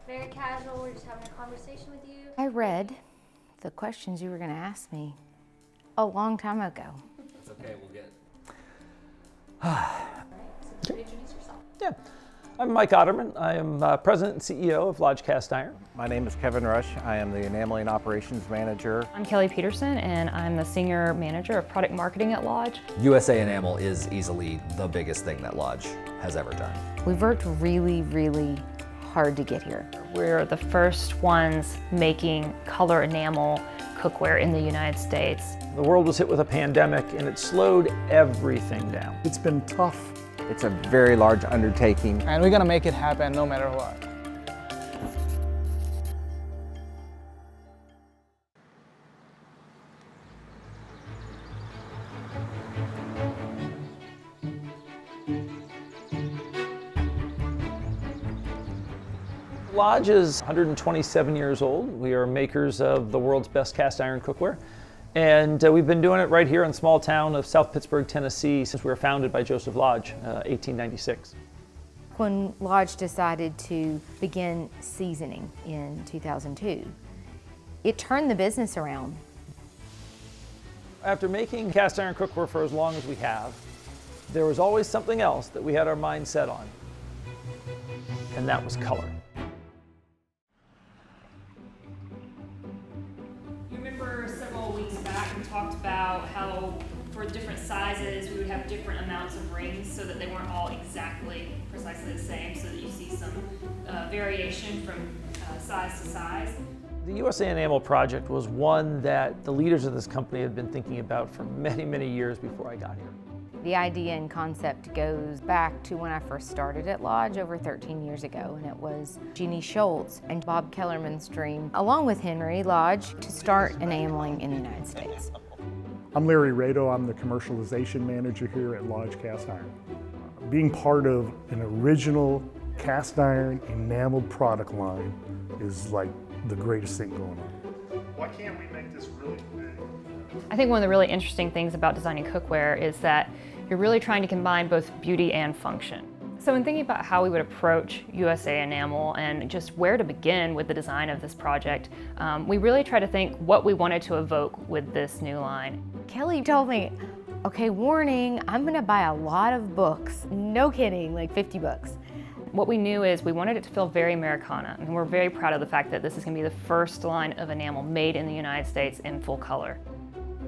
Very casual, we're just having a conversation with you. I read the questions you were going to ask me a long time ago. It's okay, we'll get. Alright, so introduce yourself. Yeah, I'm Mike Otterman. I am President and CEO of Lodge Cast Iron. My name is Kevin Rush. I am the Enameling Operations Manager. I'm Kelly Peterson, and I'm the Senior Manager of Product Marketing at Lodge. USA Enamel is easily the biggest thing that Lodge has ever done. We've worked really, really hard to get here. We're the first ones making color enamel cookware in the United States. The world was hit with a pandemic and it slowed everything down. It's been tough. It's a very large undertaking. And we're gonna make it happen no matter what. Lodge is 127 years old. We are makers of the world's best cast iron cookware. And we've been doing it right here in the small town of South Pittsburgh, Tennessee, since we were founded by Joseph Lodge, 1896. When Lodge decided to begin seasoning in 2002, it turned the business around. After making cast iron cookware for as long as we have, there was always something else that we had our mind set on, and that was color. You remember several weeks back we talked about how for different sizes we would have different amounts of rings so that they weren't all exactly precisely the same, so that you see some variation from size to size. The USA Enamel project was one that the leaders of this company had been thinking about for many, many years before I got here. The idea and concept goes back to when I first started at Lodge over 13 years ago, and it was Jeannie Schultz and Bob Kellerman's dream, along with Henry Lodge, to start enameling in the United States. I'm Larry Rado. I'm the commercialization manager here at Lodge Cast Iron. Being part of an original cast iron enameled product line is like the greatest thing going on. Why can't we make this really big? I think one of the really interesting things about designing cookware is that you're really trying to combine both beauty and function. So in thinking about how we would approach USA Enamel and just where to begin with the design of this project, we really try to think what we wanted to evoke with this new line. Kelly told me, okay, warning, I'm gonna buy a lot of books. No kidding, like 50 books. What we knew is we wanted it to feel very Americana, and we're very proud of the fact that this is going to be the first line of enamel made in the United States in full color.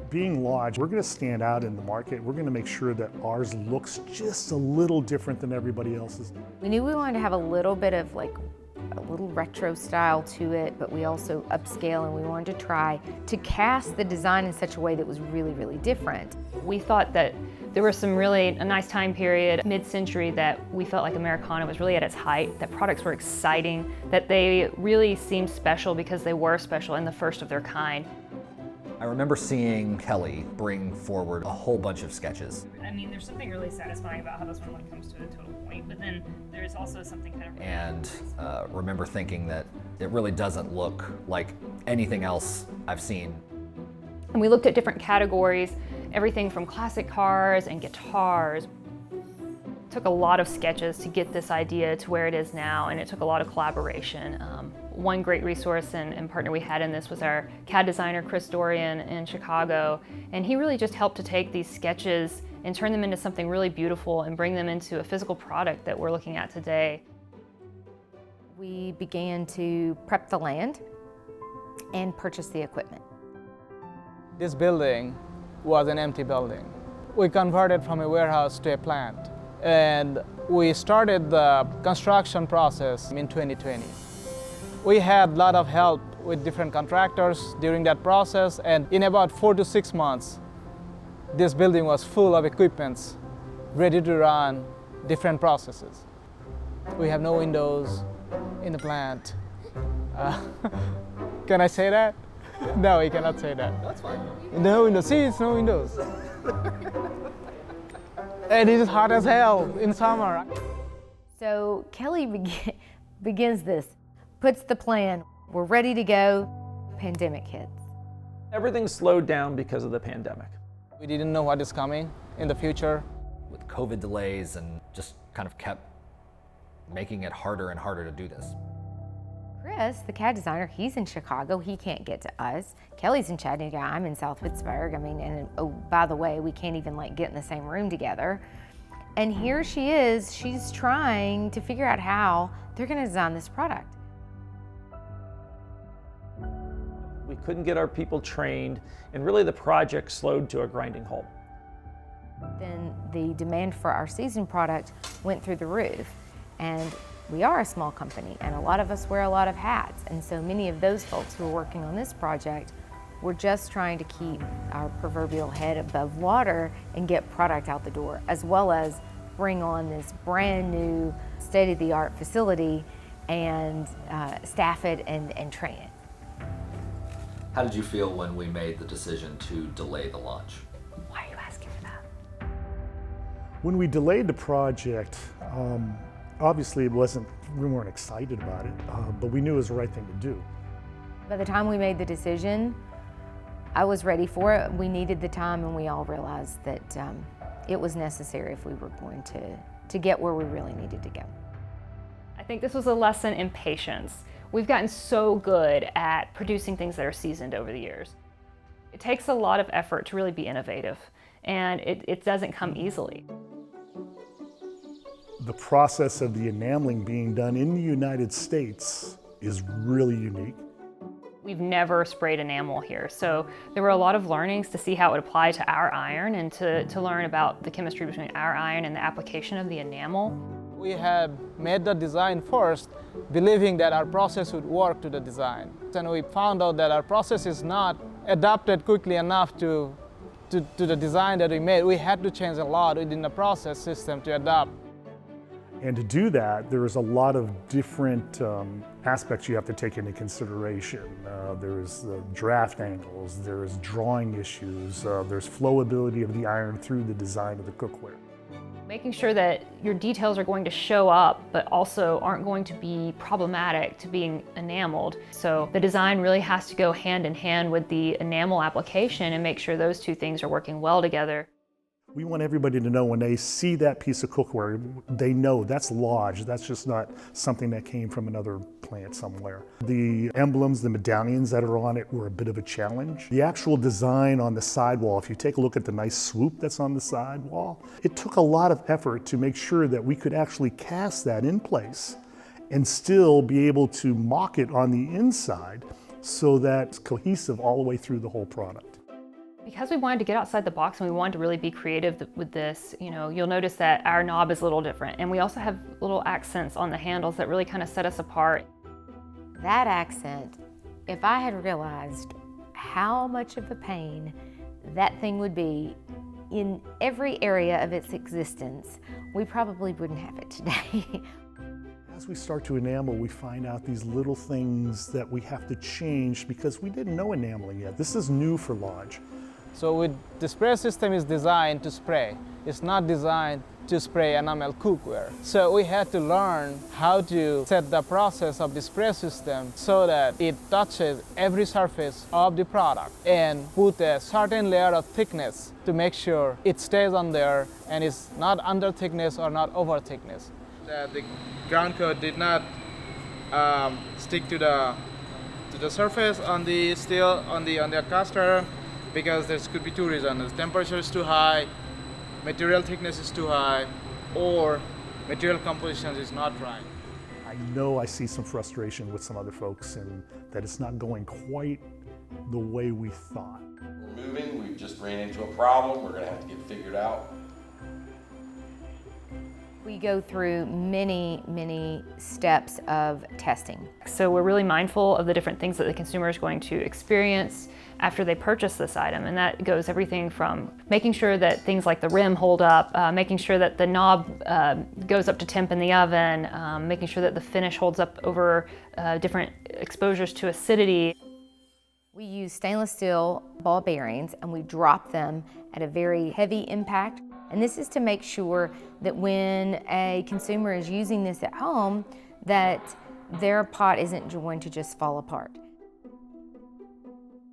Being Lodge, we're going to stand out in the market. We're going to make sure that ours looks just a little different than everybody else's. We knew we wanted to have a little bit of like a little retro style to it, but we also upscale, and we wanted to try to cast the design in such a way that was really, really different. We thought that there was a nice time period, mid-century, that we felt like Americana was really at its height, that products were exciting, that they really seemed special because they were special and the first of their kind. I remember seeing Kelly bring forward a whole bunch of sketches. I mean, there's something really satisfying about how this one comes to a total point, but then there's also something kind of... And remember thinking that it really doesn't look like anything else I've seen. And we looked at different categories, everything from classic cars and guitars. It took a lot of sketches to get this idea to where it is now, and it took a lot of collaboration. One great resource and partner we had in this was our CAD designer, Chris Dorian in Chicago, and he really just helped to take these sketches and turn them into something really beautiful and bring them into a physical product that we're looking at today. We began to prep the land and purchase the equipment. This building was an empty building. We converted from a warehouse to a plant, and we started the construction process in 2020. We had a lot of help with different contractors during that process, and in about 4 to 6 months, this building was full of equipments ready to run different processes. We have no windows in the plant. Can I say that? No, we cannot say that. That's fine. No windows. See, it's no windows. And it is hot as hell in summer. So Kelly begins this, puts the plan, we're ready to go, pandemic hits. Everything slowed down because of the pandemic. We didn't know what is coming in the future. With COVID delays and just kind of kept making it harder and harder to do this. Chris, the CAD designer, he's in Chicago. He can't get to us. Kelly's in Chattanooga. I'm in South Pittsburgh. I mean, and oh, by the way, we can't even like get in the same room together. And here she is, she's trying to figure out how they're gonna design this product. We couldn't get our people trained, and really the project slowed to a grinding halt. Then the demand for our seasoned product went through the roof. And we are a small company, and a lot of us wear a lot of hats. And so many of those folks who are working on this project were just trying to keep our proverbial head above water and get product out the door, as well as bring on this brand new state-of-the-art facility and staff it and train it. How did you feel when we made the decision to delay the launch? Why are you asking for that? When we delayed the project, obviously we weren't excited about it, but we knew it was the right thing to do. By the time we made the decision, I was ready for it. We needed the time, and we all realized that it was necessary if we were going to get where we really needed to go. I think this was a lesson in patience. We've gotten so good at producing things that are seasoned over the years. It takes a lot of effort to really be innovative, and it doesn't come easily. The process of the enameling being done in the United States is really unique. We've never sprayed enamel here, so there were a lot of learnings to see how it would apply to our iron and to learn about the chemistry between our iron and the application of the enamel. We had made the design first, believing that our process would work to the design. And we found out that our process is not adapted quickly enough to the design that we made. We had to change a lot within the process system to adapt. And to do that, there is a lot of different aspects you have to take into consideration. There's draft angles, there's drawing issues, there's flowability of the iron through the design of the cookware. Making sure that your details are going to show up, but also aren't going to be problematic to being enameled. So the design really has to go hand in hand with the enamel application and make sure those two things are working well together. We want everybody to know when they see that piece of cookware, they know that's Lodge. That's just not something that came from another plant somewhere. The emblems, the medallions that are on it were a bit of a challenge. The actual design on the sidewall, if you take a look at the nice swoop that's on the sidewall, it took a lot of effort to make sure that we could actually cast that in place and still be able to mock it on the inside so that it's cohesive all the way through the whole product. Because we wanted to get outside the box and we wanted to really be creative with this, you'll notice that our knob is a little different, and we also have little accents on the handles that really kind of set us apart. That accent, if I had realized how much of a pain that thing would be in every area of its existence, we probably wouldn't have it today. As we start to enamel, we find out these little things that we have to change because we didn't know enameling yet. This is new for Lodge. So the spray system is designed to spray. It's not designed to spray enamel cookware. So we had to learn how to set the process of the spray system so that it touches every surface of the product and put a certain layer of thickness to make sure it stays on there and is not under thickness or not over thickness. The ground coat did not stick to the surface on the steel on the caster, because there could be two reasons. The temperature is too high, material thickness is too high, or material composition is not right. I know I see some frustration with some other folks and that it's not going quite the way we thought. We're moving, we've just ran into a problem, we're gonna have to get it figured out. We go through many, many steps of testing. So we're really mindful of the different things that the consumer is going to experience after they purchase this item, and that goes everything from making sure that things like the rim hold up, making sure that the knob goes up to temp in the oven, making sure that the finish holds up over different exposures to acidity. We use stainless steel ball bearings and we drop them at a very heavy impact. And this is to make sure that when a consumer is using this at home, that their pot isn't going to just fall apart.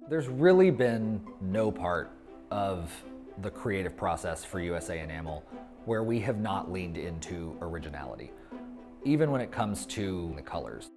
There's really been no part of the creative process for USA Enamel where we have not leaned into originality, even when it comes to the colors.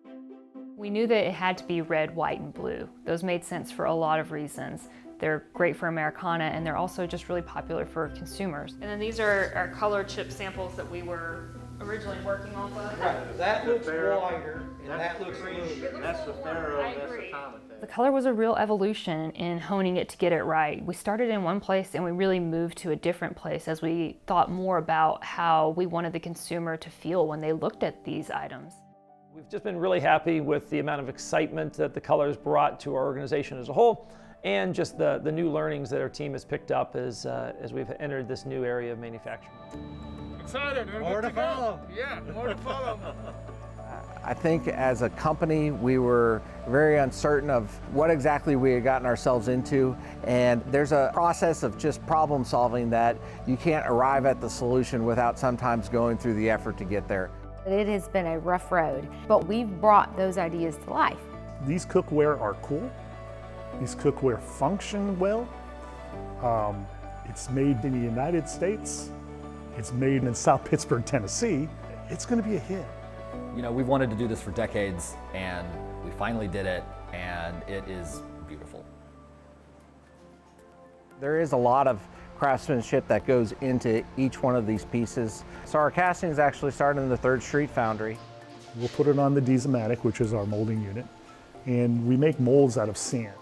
We knew that it had to be red, white, and blue. Those made sense for a lot of reasons. They're great for Americana, and they're also just really popular for consumers. And then these are our color chip samples that we were originally working off of. That looks whiter, and that looks blue. That's the Pharaoh, that's the The color was a real evolution in honing it to get it right. We started in one place and we really moved to a different place as we thought more about how we wanted the consumer to feel when they looked at these items. We've just been really happy with the amount of excitement that the colors brought to our organization as a whole, and just the new learnings that our team has picked up as we've entered this new area of manufacturing. Excited. More to follow. Yeah, more to follow. I think as a company, we were very uncertain of what exactly we had gotten ourselves into. And there's a process of just problem solving that you can't arrive at the solution without sometimes going through the effort to get there. It has been a rough road, but we've brought those ideas to life. These cookware are cool. These cookware function well. It's made in the United States. It's made in South Pittsburgh, Tennessee. It's going to be a hit. You know, we've wanted to do this for decades, and we finally did it, and it is beautiful. There is a lot of craftsmanship that goes into each one of these pieces. So our castings actually started in the 3rd Street Foundry. We'll put it on the Diesel-Matic, which is our molding unit, and we make molds out of sand.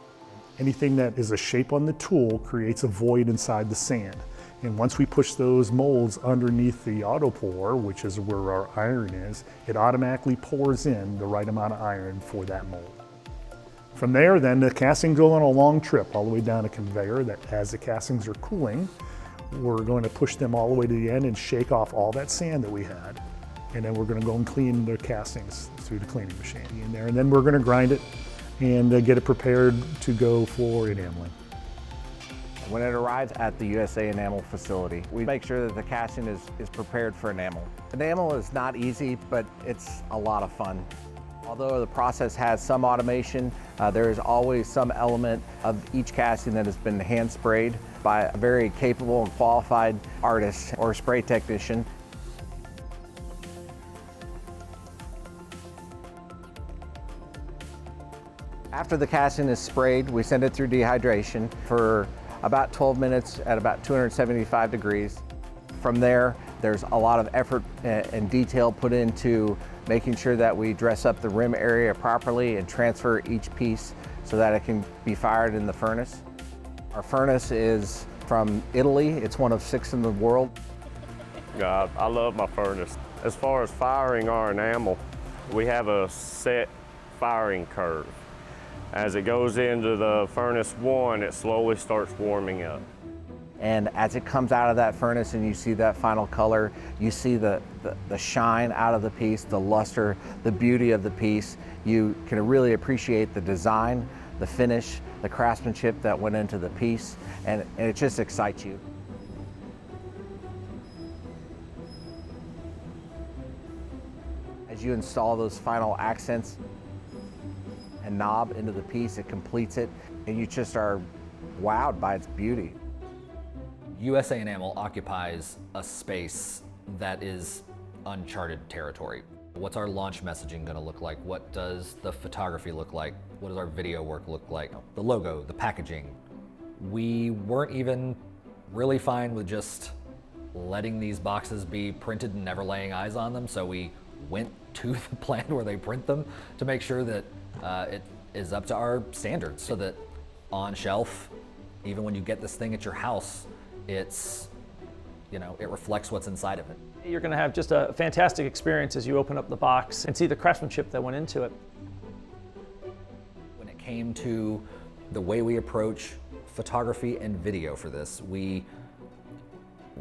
Anything that is a shape on the tool creates a void inside the sand. And once we push those molds underneath the auto pour, which is where our iron is, it automatically pours in the right amount of iron for that mold. From there, then the castings go on a long trip all the way down a conveyor that as the castings are cooling, we're going to push them all the way to the end and shake off all that sand that we had. And then we're going to go and clean the castings through the cleaning machine in there. And then we're going to grind it and get it prepared to go for enameling. When it arrives at the USA Enamel facility, we make sure that the casting is prepared for enamel. Enamel is not easy, but it's a lot of fun. Although the process has some automation, there is always some element of each casting that has been hand sprayed by a very capable and qualified artist or spray technician. After the casting is sprayed, we send it through dehydration for about 12 minutes at about 275 degrees. From there, there's a lot of effort and detail put into making sure that we dress up the rim area properly and transfer each piece so that it can be fired in the furnace. Our furnace is from Italy. It's one of 6 in the world. God, I love my furnace. As far as firing our enamel, we have a set firing curve. As it goes into the furnace 1, it slowly starts warming up. And as it comes out of that furnace and you see that final color, you see the shine out of the piece, the luster, the beauty of the piece. You can really appreciate the design, the finish, the craftsmanship that went into the piece, and it just excites you. As you install those final accents and knob into the piece, it completes it, and you just are wowed by its beauty. USA Enamel occupies a space that is uncharted territory. What's our launch messaging going to look like? What does the photography look like? What does our video work look like? The logo, the packaging. We weren't even really fine with just letting these boxes be printed and never laying eyes on them, so we went to the plant where they print them to make sure that it is up to our standards, so that on shelf, even when you get this thing at your house, it's, you know, it reflects what's inside of it. You're going to have just a fantastic experience as you open up the box and see the craftsmanship that went into it. When it came to the way we approach photography and video for this, we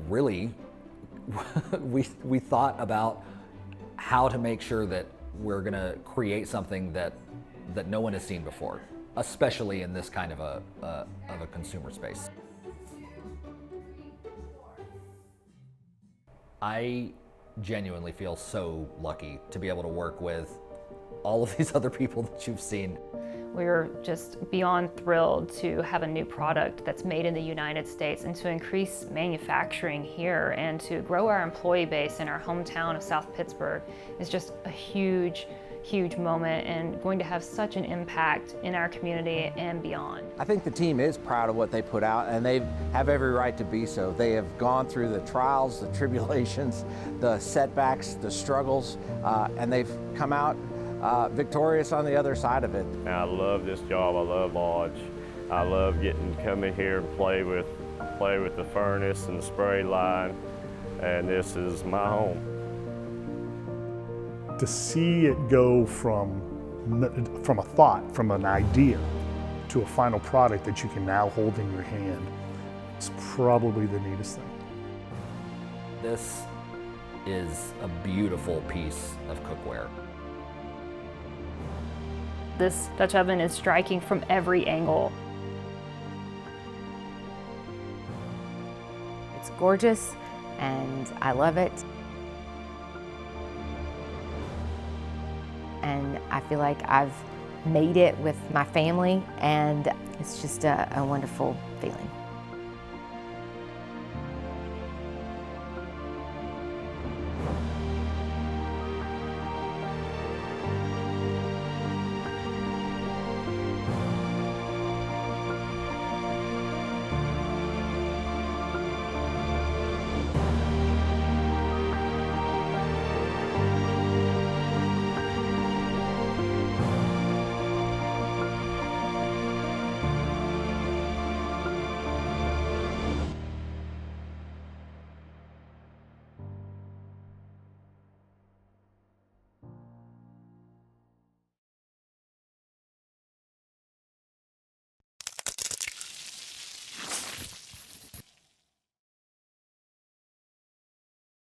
really we thought about how to make sure that we're going to create something that no one has seen before, especially in this kind of a consumer space. I genuinely feel so lucky to be able to work with all of these other people that you've seen. We're just beyond thrilled to have a new product that's made in the United States and to increase manufacturing here and to grow our employee base in our hometown of South Pittsburgh is just a huge, huge moment and going to have such an impact in our community and beyond. I think the team is proud of what they put out, and they have every right to be so. They have gone through the trials, the tribulations, the setbacks, the struggles, and they've come out victorious on the other side of it. And I love this job. I love Lodge. I love getting to come in here and play with the furnace and the spray line, and this is my home. To see it go from a thought, from an idea, to a final product that you can now hold in your hand, is probably the neatest thing. This is a beautiful piece of cookware. This Dutch oven is striking from every angle. It's gorgeous and I love it. And I feel like I've made it with my family, and it's just a wonderful feeling.